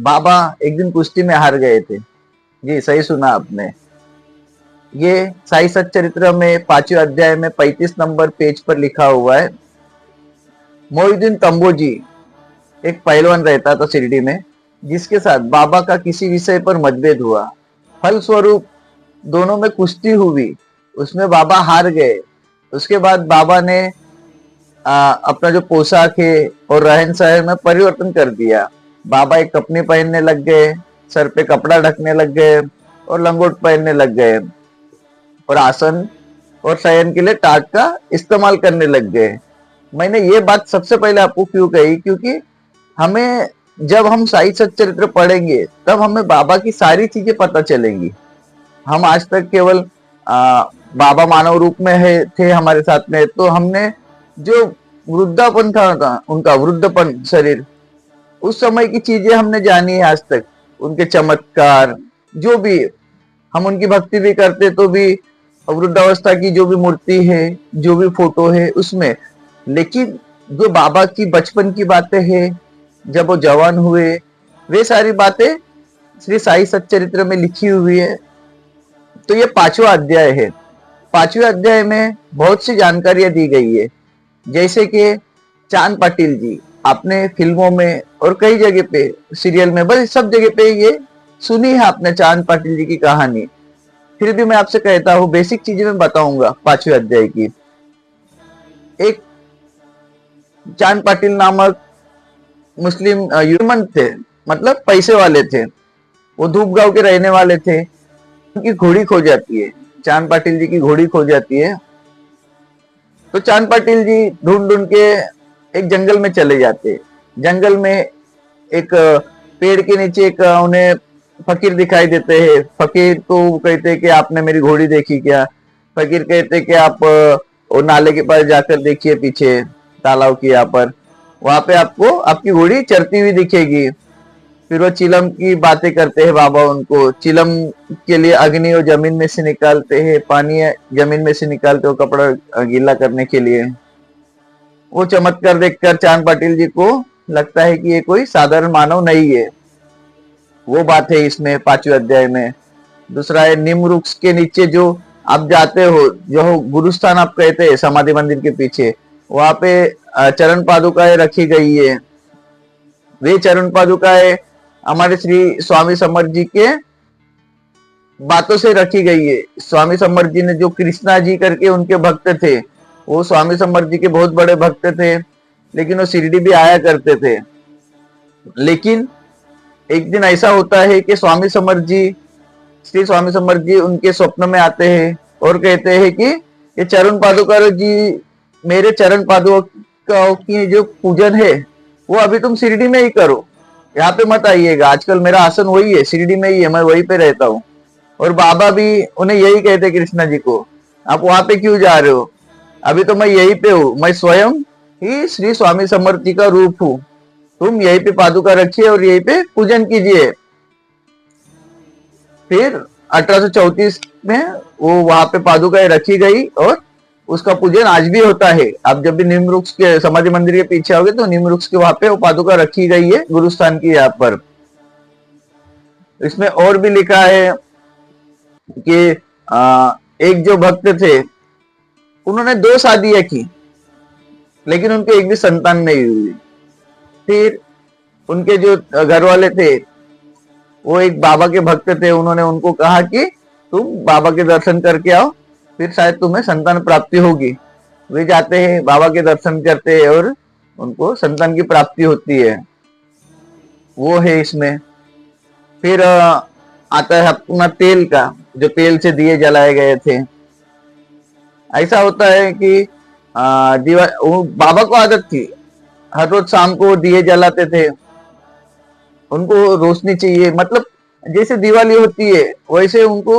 बाबा एक दिन कुश्ती में हार गए थे। जी सही सुना आपने। ये साई सच्चरित्र में 5वें अध्याय में 35 नंबर पेज पर लिखा हुआ है। मोहिउद्दीन तंबोजी एक पहलवान रहता था शिरडी में, जिसके साथ बाबा का किसी विषय पर मतभेद हुआ। फलस्वरूप दोनों में कुश्ती हुई, उसमें बाबा हार गए। उसके बाद बाबा ने अपना जो पोशाक है और रहन सहन में परिवर्तन कर दिया। बाबा एक कपनी पहनने लग गए, सर पे कपड़ा ढकने लग गए और लंगोट पहनने लग गए, और आसन और शयन के लिए टाट का इस्तेमाल करने लग गए। मैंने ये बात सबसे पहले आपको क्यों कही, क्योंकि हमें जब हम साई सच्चरित्र पढ़ेंगे तब हमें बाबा की सारी चीजें पता चलेंगी। हम आज तक केवल बाबा मानव रूप में है थे हमारे साथ में, तो हमने जो वृद्धापन था उनका वृद्धपन शरीर, उस समय की चीजें हमने जानी है आज तक, उनके चमत्कार जो भी। हम उनकी भक्ति भी करते तो भी वृद्धावस्था की जो भी मूर्ति है, जो भी फोटो है उसमें। लेकिन जो बाबा की बचपन की बातें हैं, जब वो जवान हुए, वे सारी बातें श्री साई सच्चरित्र में लिखी हुई है। तो ये 5वां अध्याय है। 5वें अध्याय में बहुत सी जानकारियां दी गई है, जैसे कि चांद पाटिल जी, आपने फिल्मों में और कई जगह पे, सीरियल में, बस सब जगह पे ये सुनी है आपने चांद पाटिल जी की कहानी। फिर भी मैं आपसे कहता हूँ, बेसिक चीजें मैं बताऊंगा 5वें अध्याय की। एक चांद पाटिल नामक मुस्लिम युवमन थे, मतलब पैसे वाले थे। वो धूप गांव के रहने वाले थे। उनकी घोड़ी खो जाती है, चांद पाटिल जी की घोड़ी खो जाती है। तो चांद पाटिल जी ढूंढ ढूंढ के एक जंगल में चले जाते। जंगल में एक पेड़ के नीचे एक उन्हें फकीर दिखाई देते हैं। फकीर को कहते हैं कि आपने मेरी घोड़ी देखी क्या? फकीर कहते हैं कि आप वो नाले के पास जाकर देखिए, पीछे तालाब के यहाँ पर, वहां पे आपको आपकी घोड़ी चरती हुई दिखेगी। फिर वो चिलम की बातें करते हैं बाबा उनको। चिलम के लिए अग्नि वो जमीन में से निकालते हैं, पानी जमीन में से निकालते हो कपड़ा गीला करने के लिए। वो चमत्कार देखकर चांद पाटिल जी को लगता है कि ये कोई साधारण मानव नहीं है। वो बात है इसमें 5वें अध्याय में। दूसरा है नीम वृक्ष के नीचे जो आप जाते हो, जो गुरुस्थान आप कहते हैं समाधि मंदिर के पीछे, वहां पे चरण पादुकाएं रखी गई है। वे चरण पादुकाएं हमारे श्री स्वामी समर्थ जी के बातों से रखी गई है। स्वामी समर्थ जी ने, जो कृष्णा जी करके उनके भक्त थे, वो स्वामी समर्थ जी के बहुत बड़े भक्त थे, लेकिन वो शिरडी भी आया करते थे। लेकिन एक दिन ऐसा होता है कि स्वामी समर्थ जी, श्री स्वामी समर्थ जी उनके स्वप्न में आते हैं और कहते हैं कि ये चरण पादुका जी, मेरे चरण पादुका की जो पूजन है वो अभी तुम शिरडी में ही करो, यहाँ पे मत आइएगा। आजकल मेरा आसन वही है, शिरडी में ही है, मैं वहीं पे रहता हूँ। और बाबा भी उन्हें यही कहते कृष्णा जी को, आप वहां पे क्यों जा रहे हो? अभी तो मैं यहीं पे हूँ, मैं स्वयं ही श्री स्वामी समर्थ जी का रूप हूँ। तुम यहीं पे पादुका रखिए और यहीं पे पूजन कीजिए। फिर 1834 में वो वहां पे पादुकाएं रखी गई और उसका पूजन आज भी होता है। आप जब भी नीम वृक्ष के समाधि मंदिर के पीछे आओगे तो नीम वृक्ष के वहां पे वो पादुका रखी गई है, गुरुस्थान की यहाँ पर। इसमें और भी लिखा है कि एक जो भक्त थे, उन्होंने 2 शादियां की, लेकिन उनके एक भी संतान नहीं हुई। फिर उनके जो घर वाले थे, वो एक बाबा के भक्त थे, उन्होंने उनको कहा कि तुम बाबा के दर्शन करके आओ, फिर शायद तुम्हें संतान प्राप्ति होगी। वे जाते हैं, बाबा के दर्शन करते हैं और उनको संतान की प्राप्ति होती है। वो है इसमें। फिर आता है अपना तेल का, जो तेल से दिए जलाए गए थे। ऐसा होता है कि बाबा को आदत थी, हर रोज शाम को दिए जलाते थे। उनको रोशनी चाहिए, मतलब जैसे दिवाली होती है वैसे उनको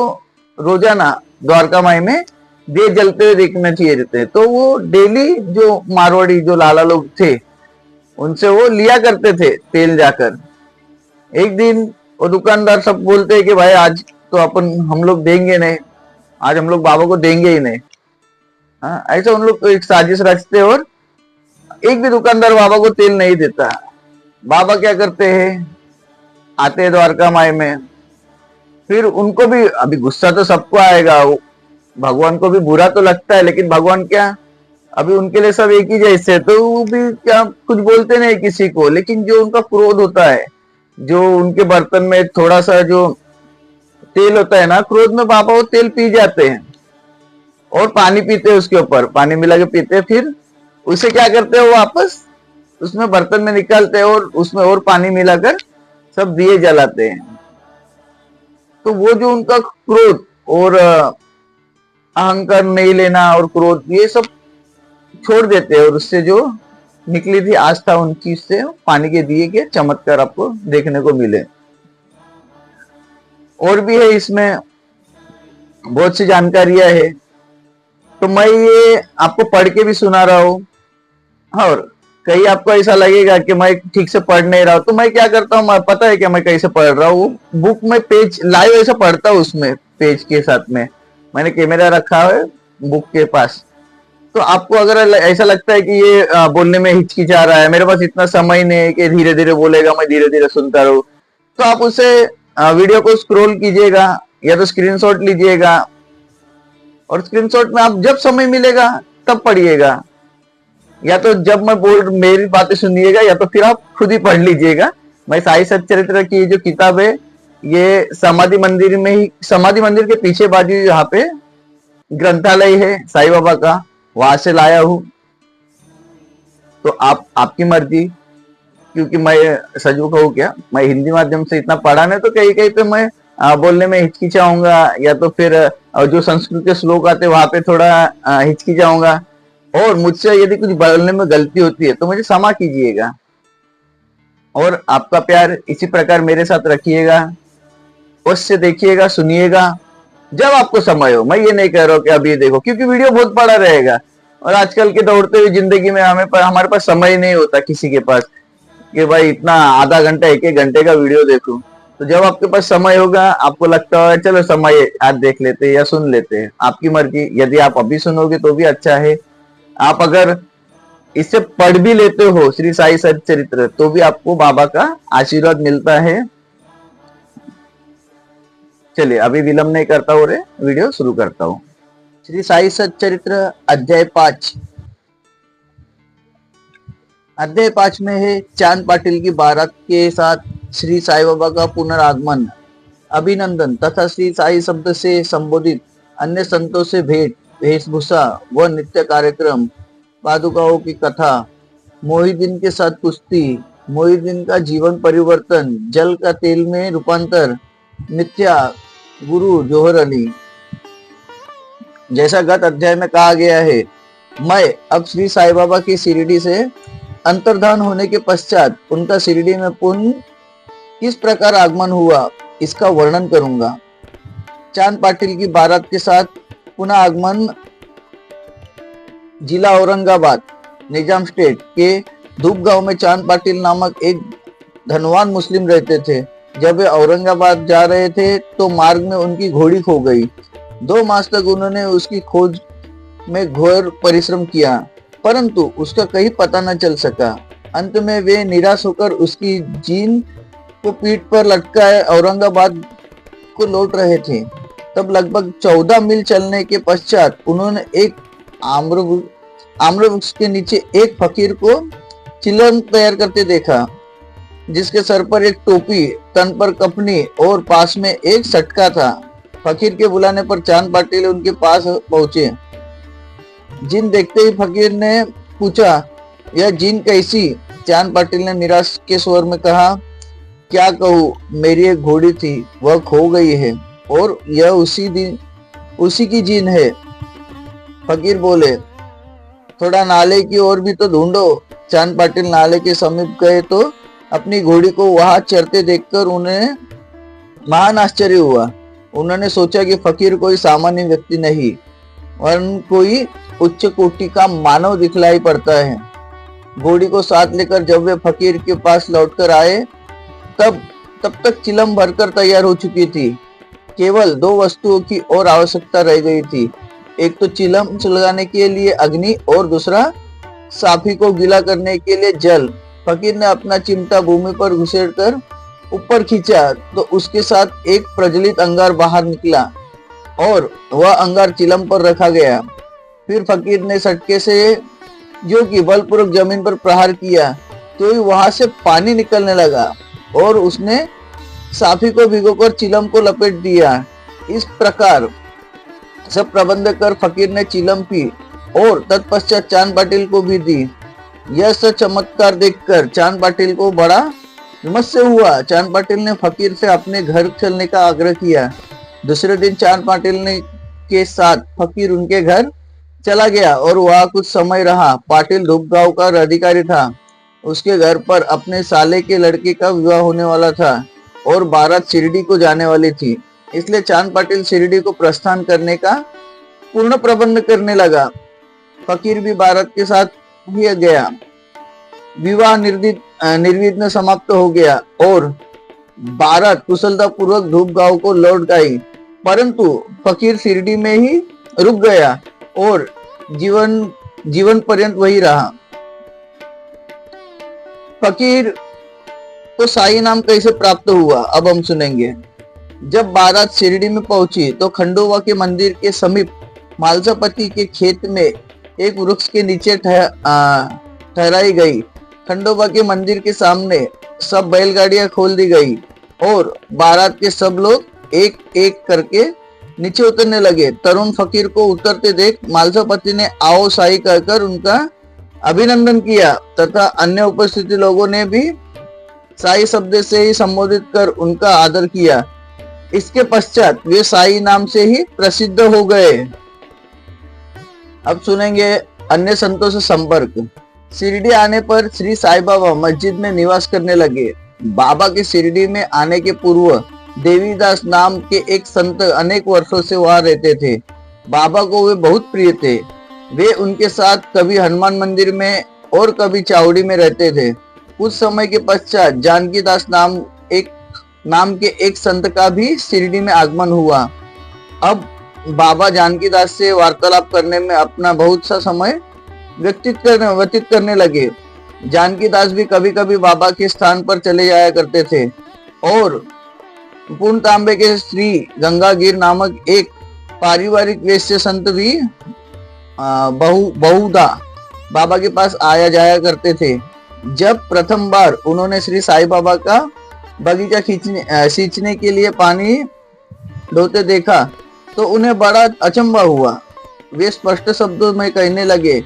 रोजाना द्वारका माई में दिए जलते हुए देखना चाहिए रहते। तो वो डेली जो मारवाड़ी जो लाला लोग थे, उनसे वो लिया करते थे तेल जाकर। एक दिन वो दुकानदार सब बोलते हैं कि भाई आज तो अपन हम लोग देंगे नहीं, आज हम लोग बाबा को देंगे ही नहीं। हाँ, ऐसा उन लोग एक साजिश रचते और एक भी दुकानदार बाबा को तेल नहीं देता। बाबा क्या करते हैं, आते हैं द्वारका माई में, फिर उनको भी अभी गुस्सा तो सबको आएगा, भगवान को भी बुरा तो लगता है, लेकिन भगवान क्या, अभी उनके लिए सब एक ही जैसे, तो वो भी क्या कुछ बोलते नहीं किसी को। लेकिन जो उनका क्रोध होता है, जो उनके बर्तन में थोड़ा सा जो तेल होता है ना, क्रोध में बाबा वो तेल पी जाते हैं और पानी पीते हैं, उसके ऊपर पानी मिला के पीते हैं, फिर उसे क्या करते हैं वो वापस उसमें बर्तन में निकालते हैं और उसमें और पानी मिलाकर सब दिए जलाते हैं। तो वो जो उनका क्रोध और अहंकार नहीं लेना और क्रोध, ये सब छोड़ देते हैं और उससे जो निकली थी आस्था उनकी, से पानी के दिए के चमत्कार आपको देखने को मिले। और भी है इसमें बहुत सी जानकारियां है, तो मैं ये आपको पढ़ के भी सुना रहा हूँ। और कहीं आपको ऐसा लगेगा कि मैं ठीक से पढ़ नहीं रहा हूँ, तो मैं क्या करता हूँ, पता है क्या मैं कैसे पढ़ रहा हूँ, बुक में पेज लाइव ऐसा पढ़ता हूँ, उसमें पेज के साथ में मैंने कैमरा रखा है बुक के पास। तो आपको अगर ऐसा लगता है कि ये बोलने में हिचकिचा रहा है, मेरे पास इतना समय नहीं है कि धीरे धीरे बोलेगा, मैं धीरे धीरे सुनता रहूं, तो आप उसे वीडियो को स्क्रॉल कीजिएगा या तो स्क्रीनशॉट लीजिएगा, और स्क्रीनशॉट में आप जब समय मिलेगा तब पढ़िएगा, या तो जब मैं बोल मेरी बातें सुनिएगा, या तो फिर आप खुद ही पढ़ लीजिएगा। मैं साई सच्चरित्र की जो किताब है, ये समाधि मंदिर में ही, समाधि मंदिर के पीछे बाजू यहाँ पे ग्रंथालय है साईं बाबा का, वहां से लाया हूं। तो आपकी मर्जी, क्योंकि मैं सच कहूँ क्या, मैं हिंदी माध्यम से इतना पढ़ा नहीं, तो कहीं कहीं पे मैं बोलने में हिचकिचाऊंगा, या तो फिर जो संस्कृत के श्लोक आते वहां पे थोड़ा हिचकिचाऊंगा, और मुझसे यदि कुछ बोलने में गलती होती है तो मुझे क्षमा कीजिएगा। और आपका प्यार इसी प्रकार मेरे साथ रखिएगा, उससे देखिएगा, सुनिएगा जब आपको समय हो। मैं ये नहीं कह रहा हूँ कि अभी देखो, क्योंकि वीडियो बहुत बड़ा रहेगा, और आजकल के दौड़ते हुए जिंदगी में हमारे पास समय नहीं होता किसी के पास कि भाई इतना आधा घंटा एक एक घंटे का वीडियो देखूं। तो जब आपके पास समय होगा, आपको लगता है चलो समय आज देख लेते हैं या सुन लेते हैं, आपकी मर्जी। यदि आप अभी सुनोगे तो भी अच्छा है, आप अगर इससे पढ़ भी लेते हो श्री साई सच्चरित्र, तो भी आपको बाबा का आशीर्वाद मिलता है। चलिए अभी विलंब नहीं करता हूँ, वीडियो शुरू करता हूँ। श्री साई सच्चरित्र अध्याय 5। अध्याय 5 में है चांद पाटिल की बारात के साथ श्री साई बाबा का पुनरागमन, अभिनंदन तथा श्री साई शब्द से संबोधित अन्य संतों से भेंट, वेशभूषा व नित्य कार्यक्रम, पादुकाओं की कथा, मोहिद्दीन के साथ कुश्ती, मोहिद्दीन का जीवन परिवर्तन, जल का तेल में रूपांतर, मिथ्या गुरु जोहर अली। जैसा गत अध्याय में कहा गया है, मैं अब श्री साई बाबा की शिरडी से अंतर्धान होने के पश्चात उनका शिरडी में पुनः किस प्रकार आगमन हुआ इसका वर्णन करूंगा। चांद पाटिल की बारात के साथ पुनः आगमन। जिला औरंगाबाद, निजाम स्टेट के धूप गांव में चांद पाटिल नामक एक धनवान मुस्लिम रहते थे। जब वे औरंगाबाद जा रहे थे तो मार्ग में उनकी घोड़ी खो गई। 2 मास तक उन्होंने उसकी खोज में घोर परिश्रम किया, परंतु उसका कहीं पता न चल सका। अंत में वे निराश होकर उसकी जीन को पीठ पर लटकाए औरंगाबाद को लौट रहे थे। तब लगभग 14 मील चलने के पश्चात उन्होंने एक आम्र वृक्ष के नीचे एक फकीर को चिलम तैयार करते देखा, जिसके सर पर एक टोपी, तन पर कफनी और पास में एक सटका था। फकीर के बुलाने पर चांद पाटिल उनके पास पहुंचे। जिन देखते ही फकीर ने पूछा, यह जिन कैसी? चांद पाटिल ने निराश के स्वर में कहा, क्या कहूँ, मेरी एक घोड़ी थी, वह खो गई है और यह उसी की जिन है। फकीर बोले, थोड़ा नाले की ओर भी तो ढूंढो। चांद पाटिल नाले के समीप गए तो अपनी घोड़ी को वहां चरते देखकर उन्हें महान आश्चर्य हुआ। उन्होंने सोचा कि फकीर कोई सामान्य व्यक्ति नहीं, वरन कोई उच्च कोटि का मानव दिखलाई पड़ता है। घोड़ी को साथ लेकर जब वे फकीर के पास लौटकर आए, तब तक चिलम भरकर तैयार हो चुकी थी। केवल 2 वस्तुओं की और आवश्यकता रह गई थी, एक तो चिलम सुलगाने के लिए अग्नि और दूसरा साफी को गीला करने के लिए जल। फकीर ने अपना चिमटा भूमि पर घुसेड़कर ऊपर खींचा तो उसके साथ एक प्रज्वलित अंगार बाहर निकला और वह अंगार चिलम पर रखा गया। फिर फकीर ने सटके से जो कि बलपूर्वक जमीन पर प्रहार किया तो ही वहां से पानी निकलने लगा और उसने साफी को भिगोकर चिलम को लपेट दिया। इस प्रकार सब प्रबंध कर फकीर ने चिलम पी और तत्पश्चात चांद पाटिल को भी दी। यह सब चमत्कार देखकर चांद पाटिल को बड़ा विमर्श हुआ। चांद पाटिल ने फकीर से अपने घर चलने का आग्रह किया। दूसरे दिन चांद पाटिल ने के साथ फकीर उनके घर चला गया और वहां कुछ समय रहा। पाटिल धूपगांव का अधिकारी था। उसके घर पर अपने साले के लड़के का विवाह होने वाला था और बारात शिरडी को जाने वाली थी, इसलिए चांद पाटिल शिरडी को प्रस्थान करने का पूर्ण प्रबंध करने लगा। फकीर भी बारात के साथ ही गया। विवाह निर्विघ्न समाप्त हो गया और बारात कुशलता पूर्वक धूपगांव को लौट आई, परंतु फकीर शिरडी में ही रुक गया और जीवन पर्यंत वही रहा। फकीर को साई नाम कैसे प्राप्त हुआ, अब हम सुनेंगे। जब बारात शिरडी में पहुंची तो खंडोबा के मंदिर के समीप मालसापति के खेत में एक वृक्ष के नीचे ठहराई गई। खंडोबा के मंदिर के सामने सब बैलगाड़ियां खोल दी गई और बारात के सब लोग एक एक करके नीचे उतरने लगे। तरुण फकीर को उतरते देख मालसापति ने आओ साई कहकर उनका अभिनंदन किया तथा अन्य उपस्थित लोगों ने भी साई शब्द से ही संबोधित कर उनका आदर किया। इसके पश्चात वे साई नाम से ही प्रसिद्ध हो गए। अब सुनेंगे अन्य संतों से संपर्क। शिरडी आने पर श्री साई बाबा मस्जिद में निवास करने लगे। बाबा के शिरडी में आने के पूर्व देवीदास नाम के एक संत अनेक वर्षों से वहां रहते थे। बाबा को वे बहुत प्रिय थे। वे उनके साथ कभी हनुमान मंदिर में और कभी चावड़ी में रहते थे। कुछ समय के पश्चात जानकीदास नाम के एक संत का भी शिरडी में आगमन हुआ। अब बाबा जानकीदास से वार्तालाप करने में अपना बहुत सा समय व्यतीत करने लगे। जानकीदास भी कभी कभी बाबा के स्थान पर चले जाया करते थे और पूर्ण तांबे के श्री गंगागिर नामक एक पारिवारिक वैश्य संत भी बहुधा बाबा के पास आया जाया करते थे। जब प्रथम बार उन्होंने श्री साई बाबा का बगीचा सींचने के लिए पानी ढोते देखा तो उन्हें बड़ा अचंभा हुआ। वे स्पष्ट शब्दों में कहने लगे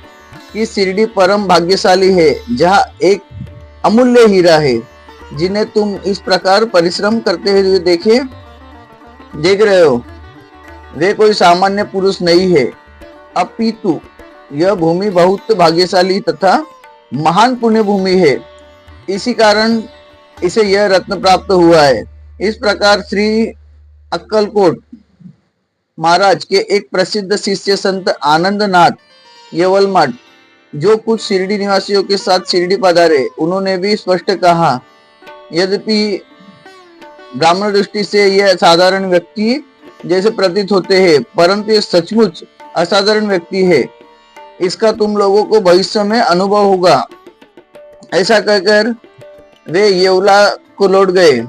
कि शिरडी परम भाग्यशाली है, जहाँ एक अमूल्य हीरा है जिन्हें तुम इस प्रकार परिश्रम करते हुए देख रहे हो। वे कोई सामान्य पुरुष नहीं है, अपितु यह भूमि बहुत भाग्यशाली तथा महान पुण्य भूमि है। इसी कारण इसे यह रत्न प्राप्त हुआ है। इस प्रकार श्री अक्कलकोट महाराज के एक प्रसिद्ध शिष्य संत आनंदनाथ यवलमाट, जो कुछ शिरडी निवासियों के साथ शिरडी पधारे, उन्होंने भी स्पष्ट कहा, यद्यपि ब्राह्मण दृष्टि से यह साधारण व्यक्ति जैसे प्रतीत होते हैं, परंतु यह सचमुच असाधारण व्यक्ति है। इसका तुम लोगों को भविष्य में अनुभव होगा। ऐसा कहकर वे येवला को लौट गए।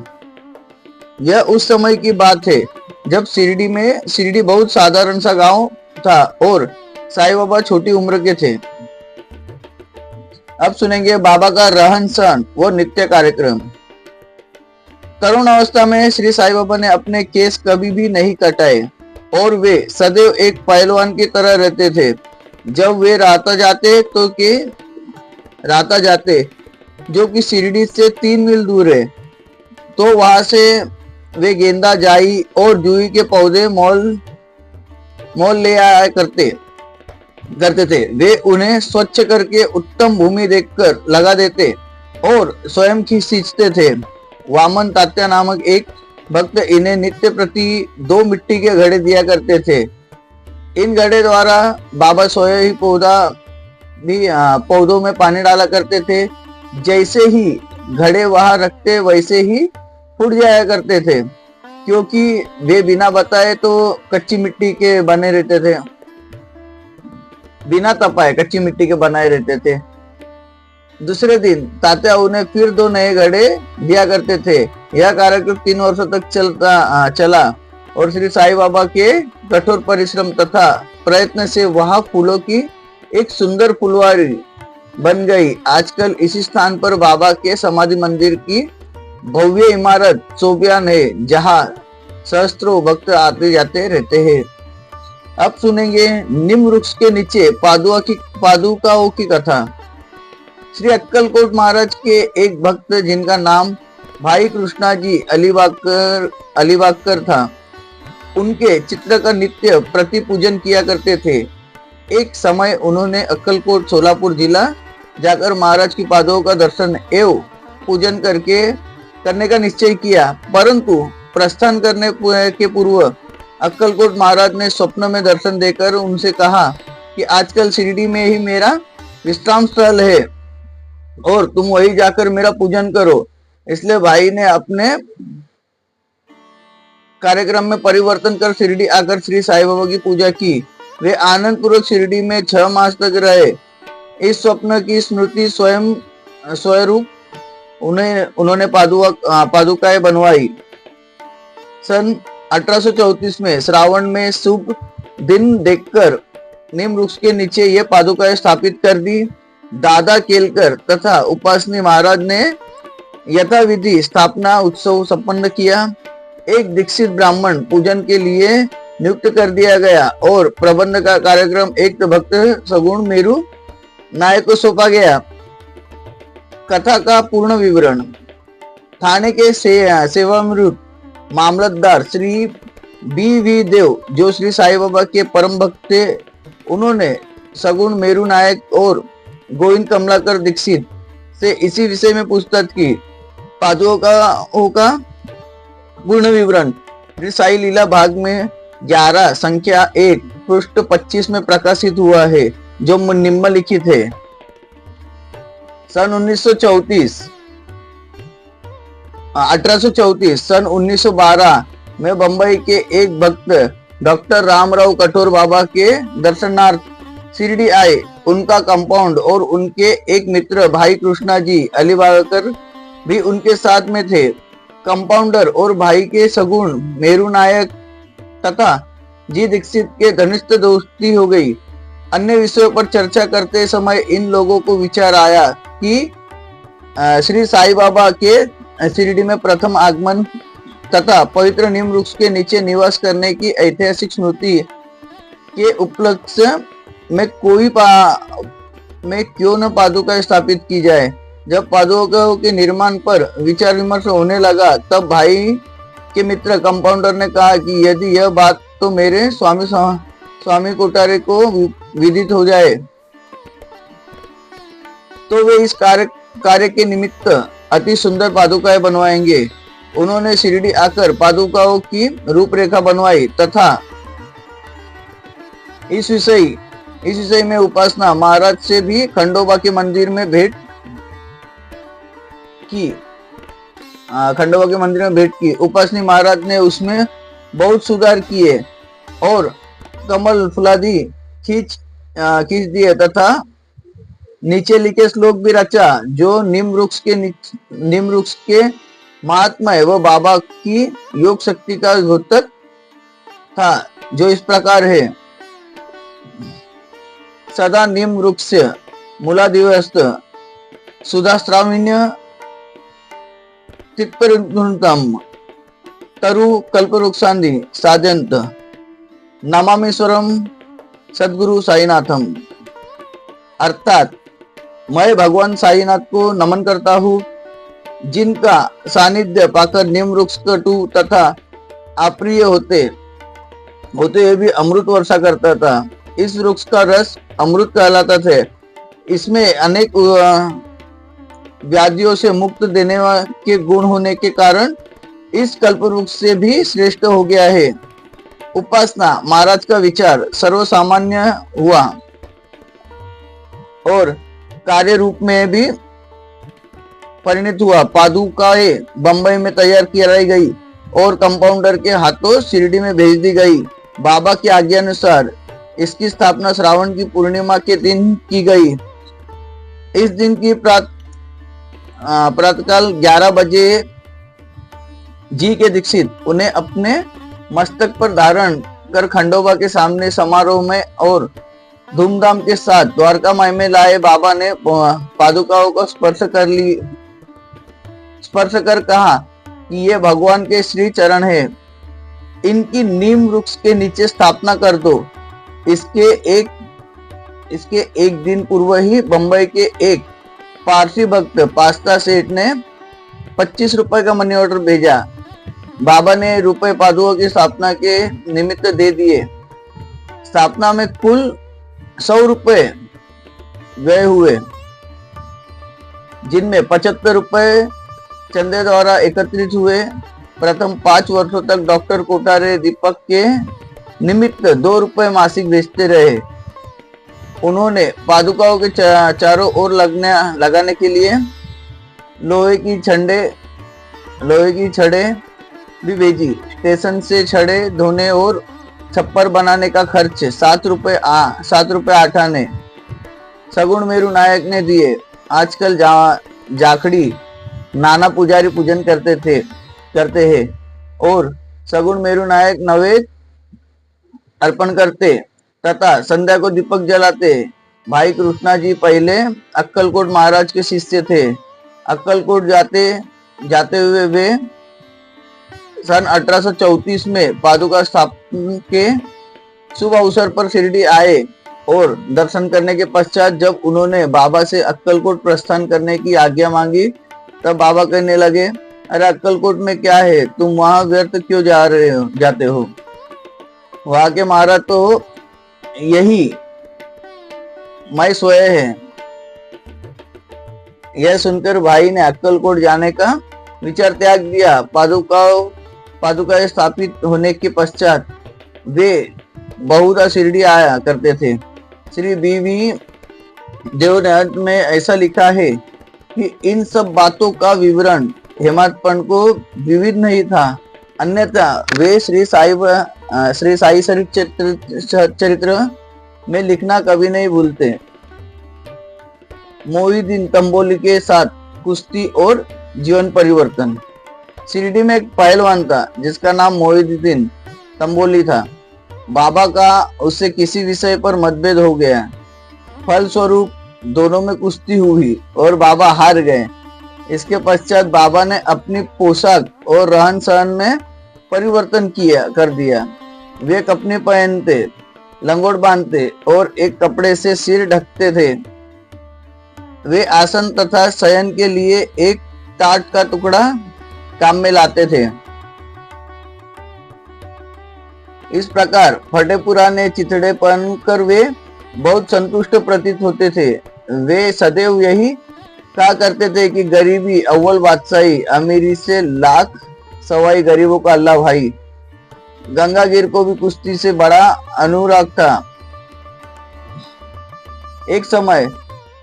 यह उस समय की बात है जब शिरडी बहुत साधारण सा गांव था और साईं बाबा छोटी उम्र के थे। अब सुनेंगे बाबा का रहन सहन व नित्य कार्यक्रम। तरुण अवस्था में श्री साईं बाबा ने अपने केस कभी भी नहीं कटाए और वे सदैव एक पहलवान की तरह रहते थे। जब वे राता जाते जो कि शिरडी से 3 मील दूर है, तो वहां से वे गेंदा, जाई और जूही के पौधे मोल ले आया करते थे। वे उन्हें स्वच्छ करके उत्तम भूमि देखकर लगा देते और स्वयं सींचते थे। वामन तात्या नामक एक भक्त इन्हें नित्य प्रति 2 मिट्टी के घड़े दिया करते थे। इन घड़े द्वारा बाबा स्वयं ही पौधों में पानी डाला करते थे। जैसे ही घड़े वहां रखते वैसे ही फूट जाया करते थे, क्योंकि वे बिना बताए तो कच्ची मिट्टी के बने रहते थे, बिना तपाए कच्ची मिट्टी के बनाए रहते थे। दूसरे दिन तात्या उन्हें फिर 2 नए घड़े दिया करते थे। यह कार्यक्रम 3 वर्षों तक चला और श्री साईं बाबा के कठोर परिश्रम तथा प्रयत्न से वहां फूलों की एक सुंदर फुलवारी बन गई। आजकल इसी स्थान पर बाबा के समाधि मंदिर की भव्य इमारत चौबियान है, जहां सहस्त्रों भक्त आते जाते रहते हैं। अब सुनेंगे नीम वृक्ष के नीचे पादुकाओं की कथा। श्री अक्कलकोट महाराज के एक भक्त जिनका नाम भाई कृष्णा जी अलीबागकर था, उनके चित्र का नित्य प्रति पूजन किया करते थे। एक समय उन्होंने अक्कलकोट सोलापुर जिला जाकर महाराज की पादुकाओं का दर्शन एवं पूजन करने का निश्चय किया, परंतु प्रस्थान करने के पूर्व अक्कलकोट महाराज ने स्वप्न में दर्शन देकर उनसे कहा कि आजकल शिरडी में ही मेरा विश्राम स्थल है और तुम वही जाकर मेरा पूजन करो। इसलिए भाई ने अपने कार्यक्रम में परिवर्तन कर शिरडी आकर श्री साईं बाबा की पूजा की। वे आनंद पूर्वक शिरडी में 6 मास तक रहे। इस स्वप्न की स्मृति स्वरूप उन्होंने पादुकाएं बनवाई। सन 1834 में श्रावण में शुभ दिन देखकर नीम वृक्ष के नीचे ये पादुकाएं स्थापित कर दी। दादा केलकर तथा उपासनी महाराज ने यथाविधि स्थापना उत्सव संपन्न किया। एक दीक्षित ब्राह्मण पूजन के लिए नियुक्त कर दिया गया और प्रबंध का कार्यक्रम एक भक्त सगुण मेरू नायक को सौंपा गया। कथा का पूर्ण विवरण। थाने के सेवानिवृत्त मामलतदार श्री बी.वी. देव, जो श्री साईं बाबा के परम भक्त थे, उन्होंने सगुण मेरू नायक और गोविंद कमलाकर दीक्षित से इसी विषय में पूछताछ की। पादुकाओं का पूर्ण विवरण श्री साई लीला भाग में 11 संख्या 1 पृष्ठ 25 में प्रकाशित हुआ है, जो निम्नलिखित है। सन 1834 सन 1912 में बंबई के एक भक्त डॉक्टर रामराव कठोर बाबा के दर्शनार्थ शिरडी आए। उनका कंपाउंड और उनके एक मित्र भाई कृष्णा जी अलीबागकर भी उनके साथ में थे। कंपाउंडर और भाई के सगुण मेरू नायक तथा जी दीक्षित के घनिष्ठ दोस्ती हो गई। अन्य विषयों पर चर्चा करते समय इन लोगों को विचार आया कि श्री साईं बाबा के शिरडी में प्रथम आगमन तथा पवित्र नीम वृक्ष के नीचे निवास करने की ऐतिहासिक स्मृति के उपलक्ष्य में क्यों न पादुका स्थापित की जाए। जब पादुकाओं के निर्माण पर विचार विमर्श होने लगा, तब भाई के मित्र कंपाउंडर ने कहा कि यदि यह बात तो मेरे स्वामी कोठारे को विदित हो जाए तो वे इस कार्य के निमित्त अति सुंदर पादुकाएं बनवाएंगे। उन्होंने शिरडी आकर पादुकाओं की रूपरेखा बनवाई तथा इस विषय में उपासना महाराज से भी खंडोबा के मंदिर में भेंट की। उपासनी महाराज ने उसमें बहुत सुधार किए और कमल फुलादि खींच दिए तथा नीचे लिखे श्लोक भी रचा, जो नीम वृक्ष के महात्मा व बाबा की योग शक्ति का द्योतक था, जो इस प्रकार है। सदा नीम वृक्ष मूलादिवस्त सुधास्त्राविण्य तित्परिणतम तरु कल्पवृक्षांदि साजंत नमामीश्वरम सद्गुरु साईनाथम। अर्थात मैं भगवान साईनाथ को नमन करता हूँ, जिनका सानिध्य पाकर नीम वृक्ष कटु तथा अप्रिय होते हुए भी अमृत वर्षा करता था। इस वृक्ष का रस अमृत कहलाता था। इसमें अनेक व्याधियों से मुक्त देने के गुण होने के कारण इस कल्पवृक्ष से भी श्रेष्ठ हो गया है। उपासना महाराज का विचार सर्वसामान्य हुआ और कार्य रूप में भी परिणत हुआ। पादुकाएं बंबई में तैयार की गई और कंपाउंडर के हाथों शिरडी में भेज दी गई। बाबा की आज्ञा अनुसार इसकी स्थापना श्रावण की पूर्णिमा के दिन की गई। इस दिन की प्रातःकाल 11 बजे जी के दीक्षित उन्हें अपने मस्तक पर धारण कर खंडोबा के सामने समारोह में और धूमधाम के साथ द्वारका माई में लाए। बाबा ने पादुकाओं को स्पर्श कर कहा कि ये भगवान के श्री चरण है, इनकी नीम वृक्ष के नीचे स्थापना कर दो। इसके एक दिन पूर्व ही बंबई के एक पारसी भक्त पास्ता सेठ ने 25 रुपए का मनी ऑर्डर भेजा। बाबा ने रुपए पादुका की स्थापना के निमित्त दे दिए। स्थापना में कुल 100 रुपए व्यय हुए, जिनमें 75 रुपए चंदे द्वारा एकत्रित हुए। प्रथम 5 वर्षों तक डॉक्टर कोठारे दीपक के निमित्त 2 रुपए मासिक भेजते रहे। उन्होंने पादुकाओं के चारों ओर लगाने के लिए लोहे की छड़े भी भेजी। स्टेशन से छड़े धोने और छप्पर बनाने का खर्च 7 रुपए 8 आने सगुण मेरू नायक ने दिए। आजकल जाखड़ी नाना पुजारी पूजन करते हैं और सगुण मेरू नायक नवेद अर्पण करते तथा संध्या को दीपक जलाते। भाई कृष्णा जी पहले अक्कलकोट महाराज के शिष्य थे। अक्कलकोट जाते हुए वे सन 1834 में पादुका स्थापना के शुभ अवसर पर शिरडी आए और दर्शन करने के पश्चात जब उन्होंने बाबा से अक्कलकोट प्रस्थान करने की आज्ञा मांगी, तब बाबा कहने लगे, अरे अक्कलकोट में क्या है, तुम वहां व्यर्थ क्यों जाते हो? वहां के महाराज तो यही मैं स्वयं है। यह सुनकर भाई ने अक्कलकोट जाने का विचार त्याग दिया। पादुका स्थापित होने के पश्चात वे बहुधा शिरडी आया करते थे। श्री बीवी देवनाथ में ऐसा लिखा है कि इन सब बातों का विवरण हेमंतपन को विविध नहीं था, अन्यथा वे श्री साई चरित्र में लिखना कभी नहीं भूलते। मोहिउद्दीन तंबोली के साथ कुश्ती और जीवन परिवर्तन। शिरडी में एक पहलवान था जिसका नाम मोहिउद्दीन तंबोली था। बाबा का उससे किसी विषय पर मतभेद हो गया। फलस्वरूप दोनों में कुश्ती हुई और बाबा हार गए। इसके पश्चात बाबा ने अपनी पोशाक और रहन सहन में परिवर्तन कर दिया। वे कपड़े पहनते, लंगोट बांधते और एक कपड़े से सिर ढकते थे। वे आसन तथा शयन के लिए एक टाट का टुकड़ा काम में लाते थे। इस प्रकार फटे पुराने चिथड़े पहनकर वे बहुत संतुष्ट प्रतीत होते थे। वे सदैव यही कहा करते थे कि गरीबी अव्वल बादशाही, अमीरी से लाख सवाई, गरीबों का अल्लाह भाई। गंगागिर को भी कुश्ती से बड़ा अनुराग था। एक समय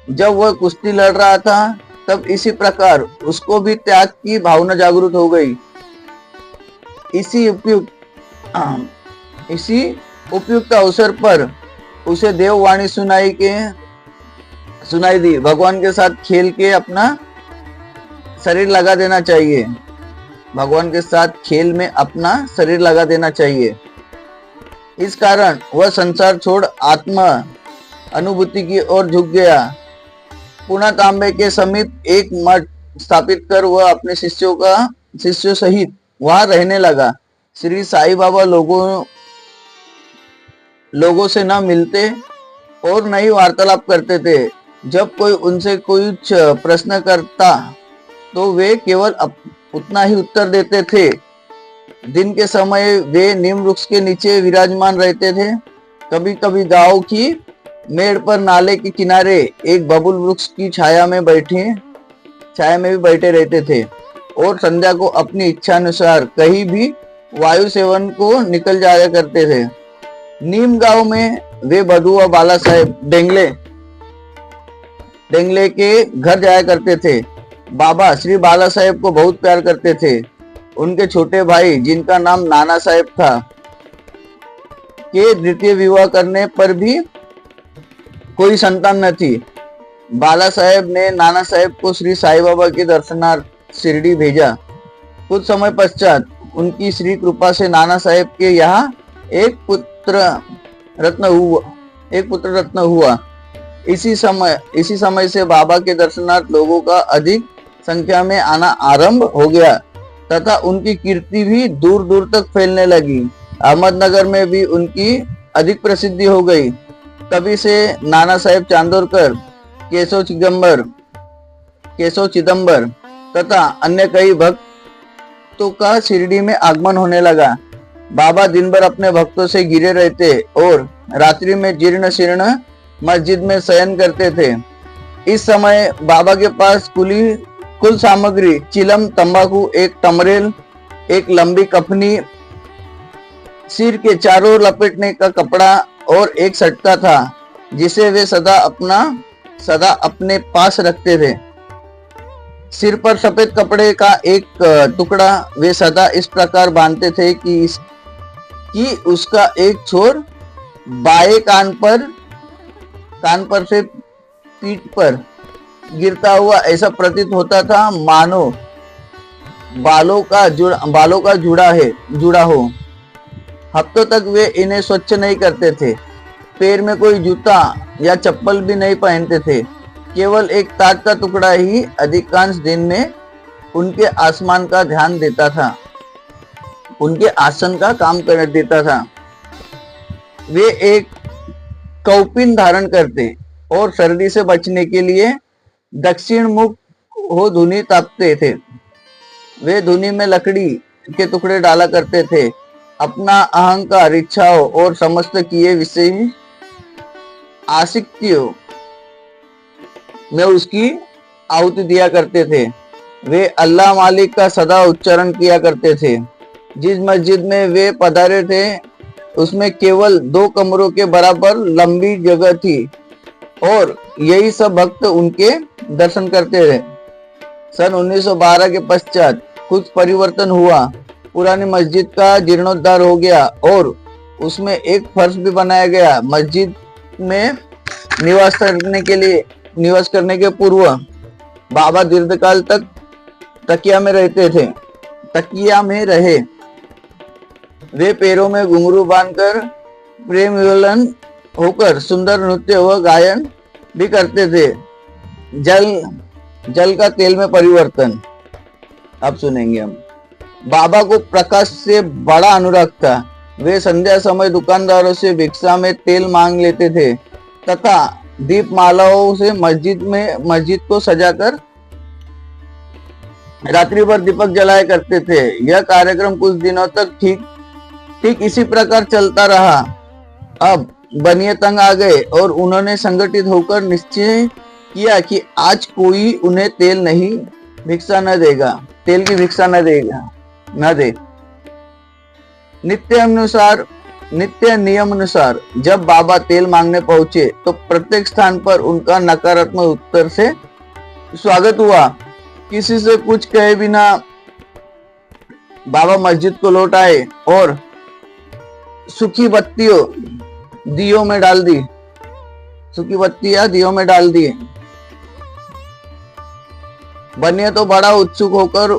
जब वह कुश्ती लड़ रहा था, तब इसी प्रकार उसको भी त्याग की भावना जागृत हो गई। इसी उपयुक्त अवसर पर उसे देववाणी सुनाई दी, भगवान के साथ खेल के अपना शरीर लगा देना चाहिए। भगवान के साथ खेल में अपना शरीर लगा देना चाहिए। इस कारण वह संसार छोड़ आत्मा अनुभूति की ओर झुक गया। पुनः तांबे के समीप एक मठ स्थापित कर वह अपने शिष्यों सहित वहां रहने लगा। श्री साईं बाबा लोगों से न मिलते और न ही वार्तालाप करते थे। जब कोई उनसे कुछ प्रश्न करता तो वे केवल उतना ही उत्तर देते थे। दिन के समय वे नीम वृक्ष के नीचे विराजमान रहते थे। कभी कभी गांव की मेड़ पर नाले के किनारे एक बबूल वृक्ष की छाया में भी बैठे रहते थे और संध्या को अपनी इच्छा अनुसार कहीं भी वायु सेवन को निकल जाया करते थे। नीम गांव में वे बधुआ बाला साहेब डेंगले के घर जाया करते थे। बाबा श्री बाला साहेब को बहुत प्यार करते थे। उनके छोटे भाई, जिनका नाम नाना साहेब था, के द्वितीय विवाह करने पर भी कोई संतान न थी। बाला साहेब ने नाना साहेब को श्री साई बाबा के दर्शनार्थ शिरडी भेजा। कुछ समय पश्चात उनकी श्री कृपा से नाना साहेब के यहाँ एक पुत्र रत्न हुआ। इसी समय से बाबा के दर्शनार्थ लोगों का अधिक संख्या में आना आरंभ हो गया तथा उनकी कीर्ति भी दूर दूर तक फैलने लगी। अहमदनगर में भी उनकी अधिक प्रसिद्धि हो गई। तभी से नाना साहेब चांदोरकर, केशव चिदंबर तथा अन्य कई भक्तों का शिरडी में आगमन होने लगा। बाबा दिन भर अपने भक्तों से घिरे रहते और रात्रि में जीर्ण शीर्ण मस्जिद में शयन करते थे। इस समय बाबा के पास कुल सामग्री चिलम, तंबाकू, एक टमरेल, एक लंबी कफनी, सिर के चारों ओर लपेटने का कपड़ा और एक सटका था जिसे वे सदा अपने पास रखते थे। सिर पर सफेद कपड़े का एक टुकड़ा वे सदा इस प्रकार बांधते थे कि उसका एक छोर बाएं कान पर से पीठ पर गिरता हुआ ऐसा प्रतीत होता था मानो बालों का जुड़ा हो। हफ्तों तक वे इन्हें स्वच्छ नहीं करते थे। पैर में कोई जूता या चप्पल भी नहीं पहनते थे। केवल एक ताट का टुकड़ा ही अधिकांश दिन में उनके आसन का काम कर देता था। वे एक कौपिन धारण करते और सर्दी से बचने के लिए दक्षिण मुख हो धुनी तापते थे। वे धुनी में लकड़ी के टुकड़े डाला करते थे। अपना अहंकार, इच्छाओं और समस्त किए विषय आसक्तियों में उसकी आहुति दिया करते थे। वे अल्लाह मालिक का सदा उच्चारण किया करते थे। जिस मस्जिद में वे पधारे थे उसमें केवल 2 कमरों के बराबर लंबी जगह थी और यही सब भक्त उनके दर्शन करते रहे। सन 1912 के पश्चात कुछ परिवर्तन हुआ। पुरानी मस्जिद का जीर्णोद्धार हो गया और उसमें एक फर्श भी बनाया गया। मस्जिद में निवास करने के पूर्व बाबा दीर्घकाल तक तकिया में रहे। वे पैरों में घुंघरू बांधकर प्रेम विवलन होकर सुंदर नृत्य व गायन भी करते थे। जल का तेल में परिवर्तन अब सुनेंगे हम। बाबा को प्रकाश से बड़ा अनुराग था। वे संध्या समय दुकानदारों से भिक्षा में तेल मांग लेते थे तथा दीप मालाओं से मस्जिद को सजाकर रात्रि भर दीपक जलाया करते थे। यह कार्यक्रम कुछ दिनों तक ठीक इसी प्रकार चलता रहा। अब बनिए तंग आ गए और उन्होंने संगठित होकर निश्चय किया कि आज कोई उन्हें तेल की भिक्षा न दे। नित्य नियम अनुसार जब बाबा तेल मांगने पहुंचे तो प्रत्येक स्थान पर उनका नकारात्मक उत्तर से स्वागत हुआ। किसी से कुछ कहे बिना बाबा मस्जिद को लौट आए और सूखी बत्तियां दियों में डाल दी। बनिए तो बड़ा उत्सुक होकर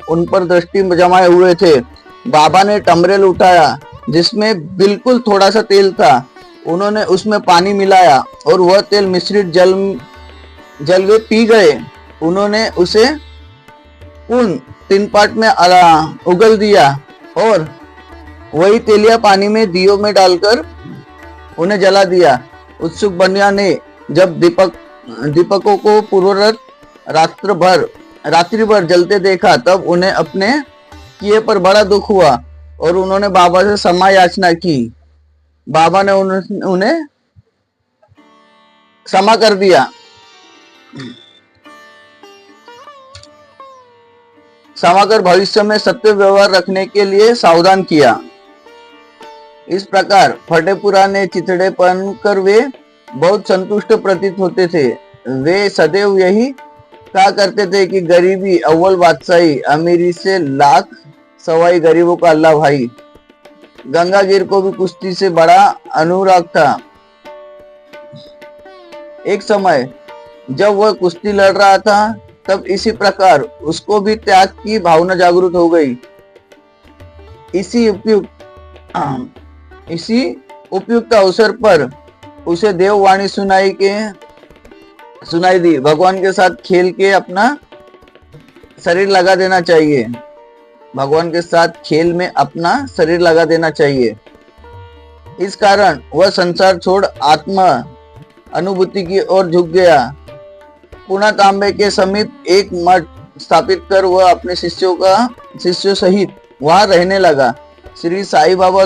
उन पर दृष्टि जमाए हुए थे। बाबा ने टमरेल उठाया जिसमें बिल्कुल थोड़ा सा तेल था। उन्होंने उसमें पानी मिलाया और वह तेल मिश्रित जल वे पी गए। उन्होंने उसे उन 3 पार्ट में उगल दिया और वही तेलिया पानी में दियों में डालकर उन्हें जला दिया। उत्सुक बनिया ने जब दीपकों को पूर्वरत रात्रि भर जलते देखा तब उन्हें अपने किए पर बड़ा दुख हुआ और उन्होंने बाबा से क्षमा याचना की। बाबा ने उन्हें क्षमा कर दिया। क्षमा कर भविष्य में सत्य व्यवहार रखने के लिए सावधान किया। इस प्रकार फटे पुराने चिथड़ेपन कर वे बहुत संतुष्ट प्रतीत होते थे। वे सदैव यही कहा करते थे कि गरीबी अव्वल बादशाही, अमीरी से लाख सवाई, गरीबों का अल्लाह भाई। गंगागिर को भी कुश्ती से बड़ा अनुराग था। एक समय जब वह कुश्ती लड़ रहा था तब इसी प्रकार उसको भी त्याग की भावना जागृत हो गई। इसी उपयुक्त अवसर पर उसे देववाणी सुनाई दी, भगवान के साथ खेल के अपना शरीर लगा देना चाहिए। भगवान के साथ खेल में अपना शरीर लगा देना चाहिए। इस कारण वह संसार छोड़ आत्मा अनुभूति की ओर झुक गया। पुनः तांबे के समीप एक मठ स्थापित कर वह अपने शिष्यों सहित वहां रहने लगा। श्री साईं बाबा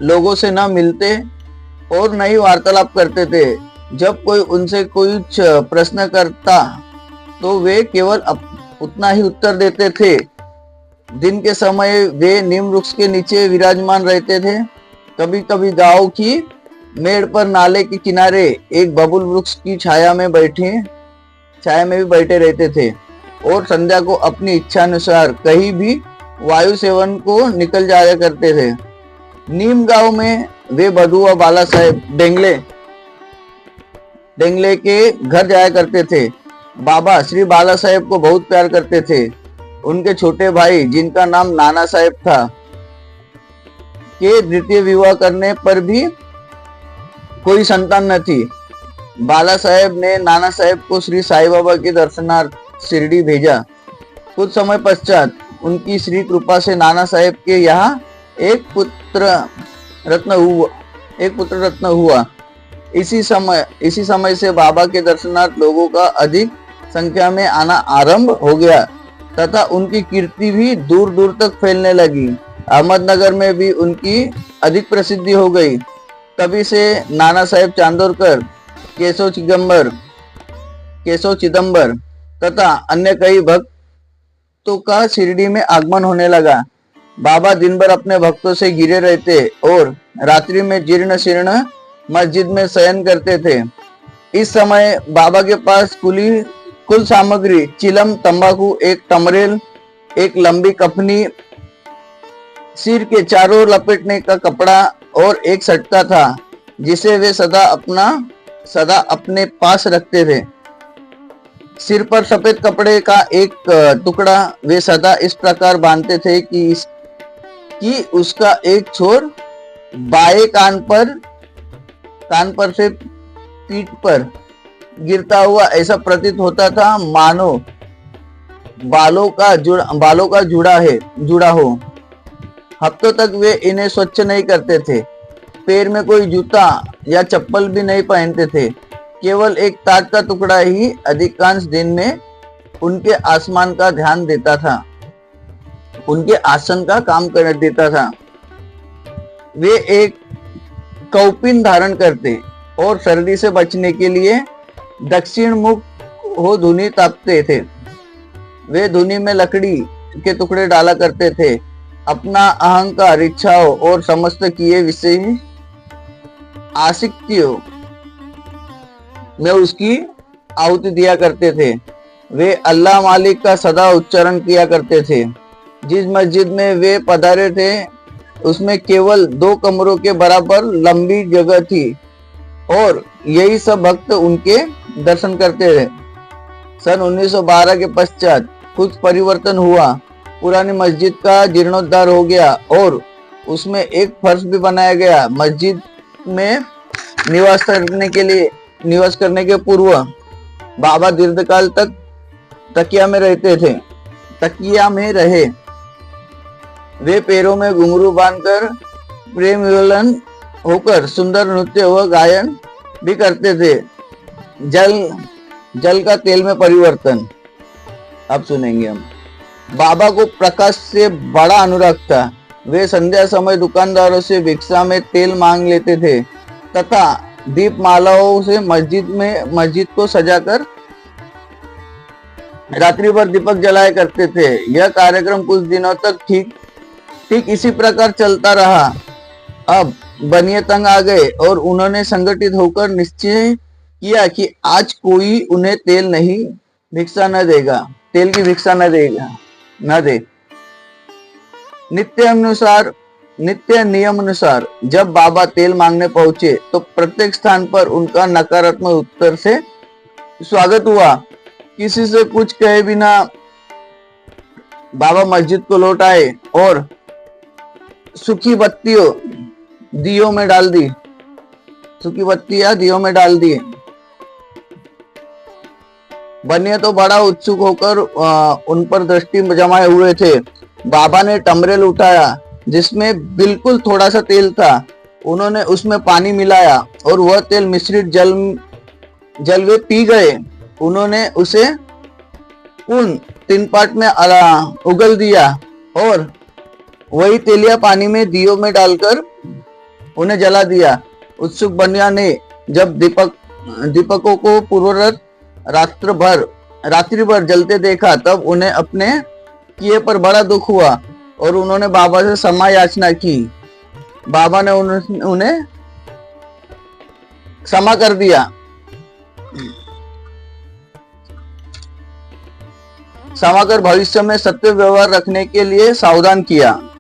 लोगों से न मिलते और न ही वार्तालाप करते थे। जब कोई उनसे कुछ प्रश्न करता तो वे केवल उतना ही उत्तर देते थे। दिन के समय वे नीम वृक्ष के नीचे विराजमान रहते थे। कभी कभी गांव की मेड़ पर नाले के किनारे एक बबूल वृक्ष की छाया में भी बैठे रहते थे और संध्या को अपनी इच्छा अनुसार कहीं भी वायु सेवन को निकल जाया करते थे। नीम गांव में वे बधुआ बाला साहेब डेंगले के घर जाया करते थे। बाबा श्री बाला साहेब को बहुत प्यार करते थे। उनके छोटे भाई, जिनका नाम नाना साहेब था, के द्वितीय विवाह करने पर भी कोई संतान न थी। बाला साहेब ने नाना साहेब को श्री साईं बाबा के दर्शनार्थ शिरडी भेजा। कुछ समय पश्चात उनकी श्री कृपा से नाना साहेब के यहाँ एक पुत्र रत्न हुआ। इसी समय से बाबा के दर्शनार्थ लोगों का अधिक संख्या में आना आरंभ हो गया तथा उनकी कीर्ति भी दूर दूर तक फैलने लगी। अहमदनगर में भी उनकी अधिक प्रसिद्धि हो गई। तभी से नाना साहेब चांदोरकर, केशव चिदंबर तथा अन्य कई भक्तों का शिरडी में आगमन होने लगा। बाबा दिन भर अपने भक्तों से घिरे रहते और रात्रि में जीर्ण शीर्ण मस्जिद में शयन करते थे। इस समय बाबा के पास कुल सामग्री चिलम, तंबाकू, एक टमरेल, एक लंबी कफनी, सिर के चारों लपेटने का कपड़ा और एक सटका था जिसे वे सदा अपने पास रखते थे। सिर पर सफेद कपड़े का एक टुकड़ा वे सदा इस प्रकार बांधते थे कि उसका एक छोर बाएं कान पर से पीठ पर गिरता हुआ ऐसा प्रतीत होता था मानो बालों का जुड़ा हो। हफ्तों तक वे इन्हें स्वच्छ नहीं करते थे। पैर में कोई जूता या चप्पल भी नहीं पहनते थे। केवल एक ताट का टुकड़ा ही अधिकांश दिन में उनके आसन का काम कर देता था। वे एक कौपिन धारण करते और सर्दी से बचने के लिए दक्षिण मुख हो धुनी तापते थे। वे धुनी में लकड़ी के टुकड़े डाला करते थे। अपना अहंकार, इच्छाओं और समस्त किए विषय आसक्तियों में उसकी आहुति दिया करते थे। वे अल्लाह मालिक का सदा उच्चारण किया करते थे। जिस मस्जिद में वे पधारे थे उसमें केवल 2 कमरों के बराबर लंबी जगह थी और यही सब भक्त उनके दर्शन करते थे। सन 1912 के पश्चात कुछ परिवर्तन हुआ। पुरानी मस्जिद का जीर्णोद्धार हो गया और उसमें एक फर्श भी बनाया गया। मस्जिद में निवास करने के पूर्व बाबा दीर्घकाल तक तकिया में रहे। वे पैरों में घुंघरू बांधकर प्रेम विवलन होकर सुंदर नृत्य व गायन भी करते थे। जल का तेल में परिवर्तन अब सुनेंगे हम। बाबा को प्रकाश से बड़ा अनुराग था। वे संध्या समय दुकानदारों से भिक्षा में तेल मांग लेते थे तथा दीप मालाओं से मस्जिद को सजाकर रात्रि भर दीपक जलाया करते थे। यह कार्यक्रम कुछ दिनों तक ठीक इसी प्रकार चलता रहा। अब बनिए तंग आ गए और उन्होंने संगठित होकर निश्चय किया कि आज कोई उन्हें तेल की भिक्षा न दे। नित्य अनुसार नित्य नियम अनुसार जब बाबा तेल मांगने पहुंचे तो प्रत्येक स्थान पर उनका नकारात्मक उत्तर से स्वागत हुआ। किसी से कुछ कहे बिना बाबा मस्जिद को लौट आए और सूखी बत्तियों दियों में डाल दी, सूखी बत्तियां दियों में डाल दी। बनिया तो बड़ा उत्सुक होकर उन पर दृष्टि जमाए हुए थे। बाबा ने टमरेल उठाया जिसमें बिल्कुल थोड़ा सा तेल था। उन्होंने उसमें पानी मिलाया और वह तेल मिश्रित जल वे पी गए। उन्होंने उसे उन 3 पार्ट में उगल दिया और वही तेलिया पानी में दियों में डालकर उन्हें जला दिया। उत्सुक बनिया ने जब दीपकों को पूर्वरत रात्रि भर जलते देखा तब उन्हें अपने किए पर बड़ा दुख हुआ और उन्होंने बाबा से क्षमा याचना की। बाबा ने उन्हें क्षमा कर दिया। क्षमा कर भविष्य में सत्य व्यवहार रखने के लिए सावधान किया।